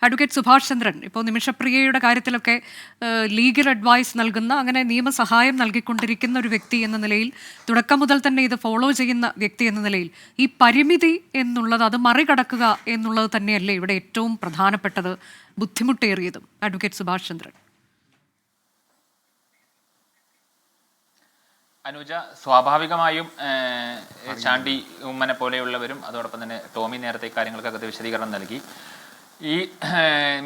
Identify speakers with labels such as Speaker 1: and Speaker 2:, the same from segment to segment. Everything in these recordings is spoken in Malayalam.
Speaker 1: അഡ്വക്കേറ്റ് സുഭാഷ് ചന്ദ്രൻ ഇപ്പോൾ നിമിഷപ്രിയയുടെ കാര്യത്തിലൊക്കെ ലീഗൽ അഡ്വൈസ് നൽകുന്ന, അങ്ങനെ നിയമസഹായം നൽകിക്കൊണ്ടിരിക്കുന്ന ഒരു വ്യക്തി എന്ന നിലയിൽ, തുടക്കം മുതൽ തന്നെ ഇത് ഫോളോ ചെയ്യുന്ന വ്യക്തി എന്ന നിലയിൽ, ഈ പരിമിതി എന്നുള്ളത്, അത് മറികടക്കുക എന്നുള്ളത് തന്നെയല്ലേ ഇവിടെ ഏറ്റവും പ്രധാനപ്പെട്ടത്, ബുദ്ധിമുട്ടേറിയതും? അഡ്വക്കേറ്റ് സുഭാഷ് ചന്ദ്രൻ.
Speaker 2: അനുജ, സ്വാഭാവികമായും ചാണ്ടി ഉമ്മനെ പോലെയുള്ളവരും അതോടൊപ്പം തന്നെ ടോമി നേരത്തെ കാര്യങ്ങൾക്കകത്ത് വിശദീകരണം നൽകി. ഈ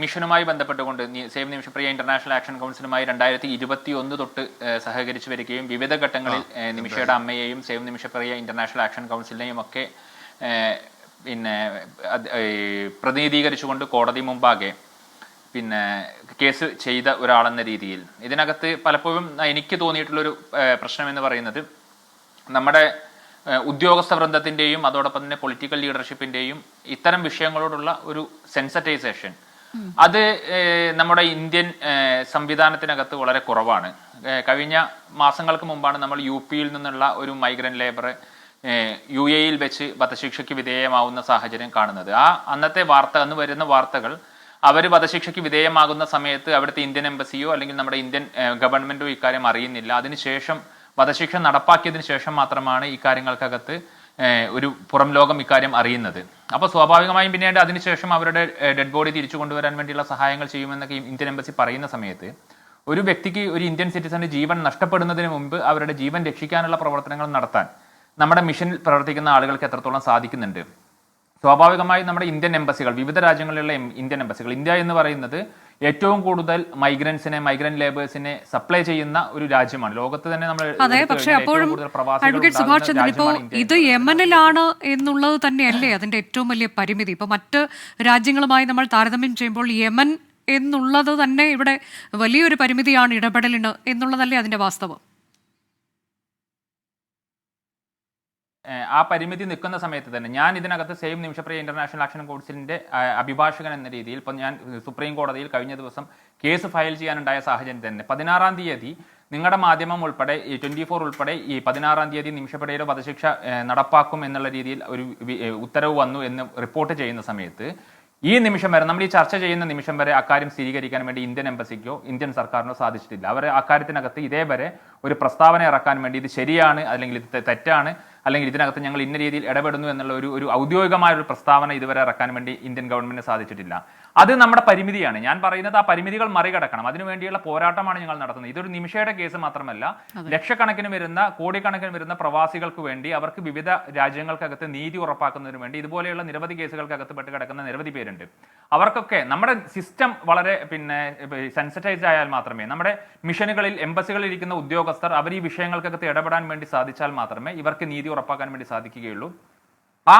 Speaker 2: മിഷനുമായി ബന്ധപ്പെട്ടുകൊണ്ട് സേവ് നിമിഷപ്രിയ ഇന്റർനാഷണൽ ആക്ഷൻ കൗൺസിലുമായി 2021 തൊട്ട് സഹകരിച്ചു വരികയും വിവിധ ഘട്ടങ്ങളിൽ നിമിഷയുടെ അമ്മയെയും സേവ് നിമിഷപ്രിയ ഇന്റർനാഷണൽ ആക്ഷൻ കൗൺസിലിനെയും ഒക്കെ പ്രതിനിധീകരിച്ചുകൊണ്ട് കോടതി മുമ്പാകെ കേസ് ചെയ്ത ഒരാളെന്ന രീതിയിൽ ഇതിനകത്ത് പലപ്പോഴും എനിക്ക് തോന്നിയിട്ടുള്ളൊരു പ്രശ്നം എന്ന് പറയുന്നത്, നമ്മുടെ ഉദ്യോഗസ്ഥ വൃന്ദത്തിൻ്റെയും അതോടൊപ്പം തന്നെ പൊളിറ്റിക്കൽ ലീഡർഷിപ്പിൻ്റെയും ഇത്തരം വിഷയങ്ങളോടുള്ള ഒരു സെൻസിറ്റൈസേഷൻ, അത് നമ്മുടെ ഇന്ത്യൻ സംവിധാനത്തിനകത്ത് വളരെ കുറവാണ്. കഴിഞ്ഞ മാസങ്ങൾക്ക് മുമ്പാണ് നമ്മൾ UP-യിൽ നിന്നുള്ള ഒരു മൈഗ്രന്റ് ലേബറെ UAE-യിൽ വെച്ച് വധശിക്ഷയ്ക്ക് വിധേയമാവുന്ന സാഹചര്യം കാണുന്നത്. അന്നത്തെ അന്ന് വരുന്ന വാർത്തകൾ, അവർ വധശിക്ഷയ്ക്ക് വിധേയമാകുന്ന സമയത്ത് അവിടുത്തെ ഇന്ത്യൻ എംബസിയോ അല്ലെങ്കിൽ നമ്മുടെ ഇന്ത്യൻ ഗവൺമെന്റോ ഇക്കാര്യം അറിയുന്നില്ല. അതിനുശേഷം വധശിക്ഷ നടപ്പാക്കിയതിനു ശേഷം മാത്രമാണ് ഈ കാര്യങ്ങൾക്കകത്ത് ഒരു പുറം ലോകം ഇക്കാര്യം അറിയുന്നത്. അപ്പോൾ സ്വാഭാവികമായും പിന്നീട് അതിനുശേഷം അവരുടെ ഡെഡ് ബോഡി തിരിച്ചു കൊണ്ടുവരാൻ വേണ്ടിയുള്ള സഹായങ്ങൾ ചെയ്യുമെന്നൊക്കെ ഇന്ത്യൻ എംബസി പറയുന്ന സമയത്ത്, ഒരു വ്യക്തിക്ക്, ഒരു ഇന്ത്യൻ സിറ്റിസന്റെ ജീവൻ നഷ്ടപ്പെടുന്നതിന് മുമ്പ് അവരുടെ ജീവൻ രക്ഷിക്കാനുള്ള പ്രവർത്തനങ്ങൾ നടത്താൻ നമ്മുടെ മിഷനിൽ പ്രവർത്തിക്കുന്ന ആളുകൾക്ക് എത്രത്തോളം സാധിക്കുന്നുണ്ട്? സ്വാഭാവികമായി നമ്മുടെ ഇന്ത്യൻ എംബസികൾ, വിവിധ രാജ്യങ്ങളിലുള്ള ഇന്ത്യൻ എംബസികൾ, ഇന്ത്യ എന്ന് പറയുന്നത് ഏറ്റവും കൂടുതൽ മൈഗ്രന്റ് ലേബേഴ്സിനെ സപ്ലൈ ചെയ്യുന്ന ഒരു രാജ്യമാണ് ലോകത്ത് തന്നെ. നമ്മൾ
Speaker 1: ഇത് യമനിലാണ് എന്നുള്ളത് തന്നെയല്ലേ അതിന്റെ ഏറ്റവും വലിയ പരിമിതി? ഇപ്പൊ മറ്റ് രാജ്യങ്ങളുമായി നമ്മൾ താരതമ്യം ചെയ്യുമ്പോൾ യമൻ എന്നുള്ളത് തന്നെ ഇവിടെ വലിയൊരു പരിമിതിയാണ് ഇടപെടലിന് എന്നുള്ളതല്ലേ അതിന്റെ വാസ്തവം?
Speaker 2: ആ പരിമിതി നിൽക്കുന്ന സമയത്ത് തന്നെ ഞാൻ ഇതിനകത്ത് സേവ് നിമിഷപ്രിയ ഇന്റർനാഷണൽ ആക്ഷൻ കൗൺസിലിന്റെ അഭിഭാഷകൻ എന്ന രീതിയിൽ ഇപ്പം ഞാൻ സുപ്രീം കോടതിയിൽ കഴിഞ്ഞ ദിവസം കേസ് ഫയൽ ചെയ്യാനുണ്ടായ സാഹചര്യം തന്നെ 16-ാം തീയതി നിങ്ങളുടെ മാധ്യമം ഉൾപ്പെടെ 24 ഉൾപ്പെടെ ഈ 16-ാം തീയതി നിമിഷപ്രിയയുടെ വധശിക്ഷ നടപ്പാക്കും എന്നുള്ള രീതിയിൽ ഒരു ഉത്തരവ് വന്നു എന്ന് റിപ്പോർട്ട് ചെയ്യുന്ന സമയത്ത്, ഈ നിമിഷം വരെ, നമ്മൾ ഈ ചർച്ച ചെയ്യുന്ന നിമിഷം വരെ അക്കാര്യം സ്ഥിരീകരിക്കാൻ വേണ്ടി ഇന്ത്യൻ എംബസിക്കോ ഇന്ത്യൻ സർക്കാരിനോ സാധിച്ചിട്ടില്ല. അവർ അക്കാര്യത്തിനകത്ത് ഇതേവരെ ഒരു പ്രസ്താവന ഇറക്കാൻ വേണ്ടി ഇത് ശരിയാണ് അല്ലെങ്കിൽ ഇത് തെറ്റാണ് അല്ലെങ്കിൽ ഇതിനകത്ത് ഞങ്ങൾ ഇന്ന രീതിയിൽ ഇടപെടുന്നു എന്നുള്ള ഒരു ഔദ്യോഗികമായ ഒരു പ്രസ്താവന ഇതുവരെ ഇറക്കാൻ വേണ്ടി ഇന്ത്യൻ ഗവൺമെന്റിന് സാധിച്ചിട്ടില്ല. അത് നമ്മുടെ പരിമിതിയാണ്. ഞാൻ പറയുന്നത് ആ പരിമിതികൾ മറികടക്കണം. അതിനുവേണ്ടിയുള്ള പോരാട്ടമാണ് ഞങ്ങൾ നടത്തുന്നത്. ഇതൊരു നിമിഷയുടെ കേസ് മാത്രമല്ല, ലക്ഷക്കണക്കിന് വരുന്ന, കോടിക്കണക്കിന് വരുന്ന പ്രവാസികൾക്ക് വേണ്ടി, അവർക്ക് വിവിധ രാജ്യങ്ങൾക്കകത്ത് നീതി ഉറപ്പാക്കുന്നതിന് വേണ്ടി ഇതുപോലെയുള്ള നിരവധി കേസുകൾക്കകത്ത് പെട്ട് കിടക്കുന്ന നിരവധി പേരുണ്ട്. അവർക്കൊക്കെ നമ്മുടെ സിസ്റ്റം വളരെ സെൻസിറ്റൈസ്ഡ് ആയാൽ മാത്രമേ, നമ്മുടെ മിഷനുകളിൽ എംബസികളിൽ ഇരിക്കുന്ന ഉദ്യോഗസ്ഥർ അവർ ഈ വിഷയങ്ങൾക്കകത്ത് ഇടപെടാൻ വേണ്ടി സാധിച്ചാൽ മാത്രമേ ഇവർക്ക് നീതി ഉറപ്പാക്കാൻ വേണ്ടി സാധിക്കുകയുള്ളൂ. ആ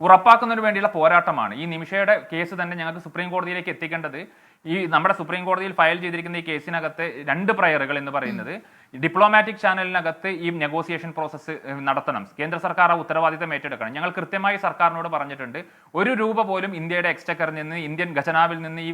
Speaker 2: ഉറപ്പാക്കുന്നതിന് വേണ്ടിയുള്ള പോരാട്ടമാണ്. ഈ നിമിഷയുടെ കേസ് തന്നെ ഞങ്ങൾക്ക് സുപ്രീം കോടതിയിലേക്ക് എത്തിക്കേണ്ടത്, ഈ നമ്മുടെ സുപ്രീം കോടതിയിൽ ഫയൽ ചെയ്തിരിക്കുന്ന ഈ കേസിനകത്ത് 2 പ്രയറുകൾ എന്ന് പറയുന്നത് ഡിപ്ലോമാറ്റിക് ചാനലിനകത്ത് ഈ നെഗോസിയേഷൻ പ്രോസസ്സ് നടത്തണം. കേന്ദ്ര സർക്കാർ ആ ഉത്തരവാദിത്തം ഏറ്റെടുക്കണം. ഞങ്ങൾ കൃത്യമായി സർക്കാരിനോട് പറഞ്ഞിട്ടുണ്ട്, ₹1 പോലും ഇന്ത്യയുടെ എക്സ്ചക്കറിൽ നിന്ന്, ഇന്ത്യൻ ഖജനാവിൽ നിന്ന് ഈ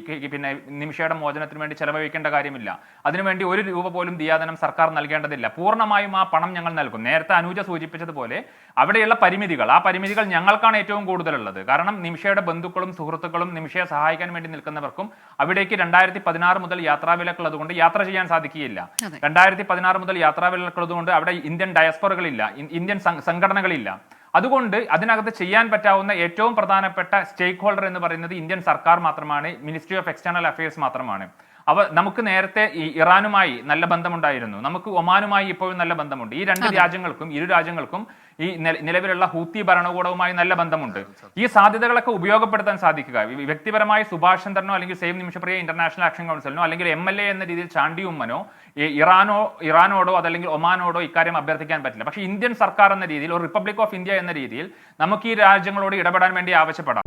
Speaker 2: നിമിഷയുടെ മോചനത്തിന് വേണ്ടി ചെലവഴിക്കേണ്ട കാര്യമില്ല. അതിനുവേണ്ടി ₹1 പോലും ദിയാദനം സർക്കാർ നൽകേണ്ടതില്ല. പൂർണ്ണമായും ആ പണം ഞങ്ങൾ നൽകും. നേരത്തെ അനുജ സൂചിപ്പിച്ചതുപോലെ അവിടെയുള്ള പരിമിതികൾ, ആ പരിമിതികൾ ഞങ്ങൾക്കാണ് ഏറ്റവും കൂടുതലുള്ളത്. കാരണം നിമിഷയുടെ ബന്ധുക്കളും സുഹൃത്തുക്കളും നിമിഷയെ സഹായിക്കാൻ വേണ്ടി നിൽക്കുന്നവർക്കും അവിടേക്ക് 2016 മുതൽ യാത്രാവിലക്കുള്ളത് കൊണ്ട് യാത്ര ചെയ്യാൻ സാധിക്കുകയില്ല. 2016 മുതൽ യാത്രാവിലക്കുള്ളത് കൊണ്ട് അവിടെ ഇന്ത്യൻ ഡയസ്പൊറകളില്ല, ഇന്ത്യൻ സംഘടനകളില്ല. അതുകൊണ്ട് അതിനകത്ത് ചെയ്യാൻ പറ്റാവുന്ന ഏറ്റവും പ്രധാനപ്പെട്ട സ്റ്റേക്ക് ഹോൾഡർ എന്ന് പറയുന്നത് ഇന്ത്യൻ സർക്കാർ മാത്രമാണ്, മിനിസ്ട്രി ഓഫ് എക്സ്റ്റേണൽ അഫയേഴ്സ് മാത്രമാണ്. നമുക്ക് നേരത്തെ ഈ ഇറാനുമായി നല്ല ബന്ധമുണ്ടായിരുന്നു, നമുക്ക് ഒമാനുമായി ഇപ്പോഴും നല്ല ബന്ധമുണ്ട്. ഈ ഇരു രാജ്യങ്ങൾക്കും ഈ നിലവിലുള്ള ഹൂത്തി ഭരണകൂടവുമായി നല്ല ബന്ധമുണ്ട്. ഈ സാധ്യതകളൊക്കെ ഉപയോഗപ്പെടുത്താൻ സാധിക്കുക. വ്യക്തിപരമായി സുഭാഷ് ചന്ദ്രനോ അല്ലെങ്കിൽ സേവ് നിമിഷപ്രിയ ഇന്റർനാഷണൽ ആക്ഷൻ കൗൺസിലിനോ അല്ലെങ്കിൽ MLA എന്ന രീതിയിൽ ചാണ്ടി ഉമ്മനോ ഇറാനോടോ അതല്ലെങ്കിൽ ഒമാനോടോ ഇക്കാര്യം അഭ്യർത്ഥിക്കാൻ പറ്റില്ല. പക്ഷേ ഇന്ത്യൻ സർക്കാർ എന്ന രീതിയിൽ, ഒരു റിപ്പബ്ലിക് ഓഫ് ഇന്ത്യ എന്ന രീതിയിൽ നമുക്ക് ഈ രാജ്യങ്ങളോട് ഇടപെടാൻ വേണ്ടി ആവശ്യപ്പെടാം.